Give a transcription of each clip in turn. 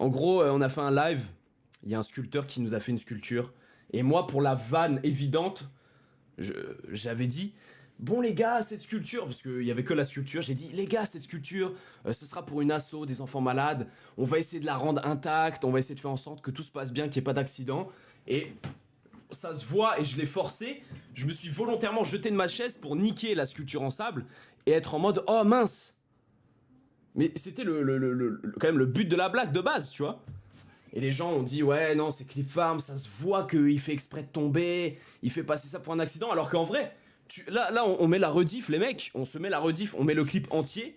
En gros, on a fait un live. Il y a un sculpteur qui nous a fait une sculpture. Et moi, pour la vanne évidente, j'avais dit, bon les gars, cette sculpture, parce qu'il y avait que la sculpture, j'ai dit, les gars, cette sculpture, ce sera pour une asso des enfants malades. On va essayer de la rendre intacte. On va essayer de faire en sorte que tout se passe bien, qu'il n'y ait pas d'accident. Et ça se voit et je l'ai forcé. Je me suis volontairement jeté de ma chaise pour niquer la sculpture en sable et être en mode, oh mince. Mais c'était quand même le but de la blague de base, tu vois. Et les gens ont dit, ouais, non, c'est Clip Farm, ça se voit qu'il fait exprès de tomber, il fait passer ça pour un accident, alors qu'en vrai, là on met la rediff, les mecs, on se met la rediff, on met le clip entier,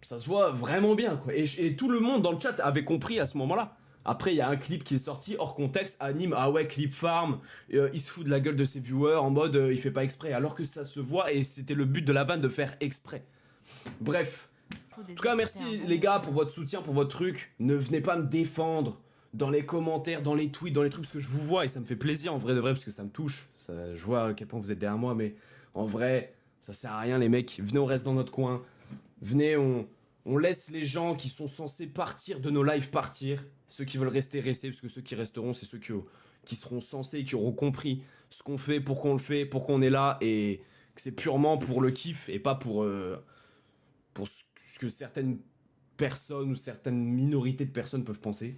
ça se voit vraiment bien, quoi. Et tout le monde dans le chat avait compris à ce moment-là. Après, il y a un clip qui est sorti hors contexte, anime, ah ouais, Clip Farm, il se fout de la gueule de ses viewers en mode il fait pas exprès, alors que ça se voit et c'était le but de la vanne de faire exprès. Bref. En tout cas, merci les gars pour votre soutien, pour votre truc. Ne venez pas me défendre dans les commentaires, dans les tweets, dans les trucs, parce que je vous vois et ça me fait plaisir en vrai de vrai, parce que ça me touche. Je vois à quel point vous êtes derrière moi, mais en vrai, ça sert à rien les mecs. Venez, on reste dans notre coin. Venez, on laisse les gens qui sont censés partir de nos lives partir. Ceux qui veulent rester, parce que ceux qui resteront, c'est ceux qui seront censés, qui auront compris ce qu'on fait, pourquoi on le fait, pourquoi on est là, et que c'est purement pour le kiff et pas pour ce que certaines personnes ou certaines minorités de personnes peuvent penser.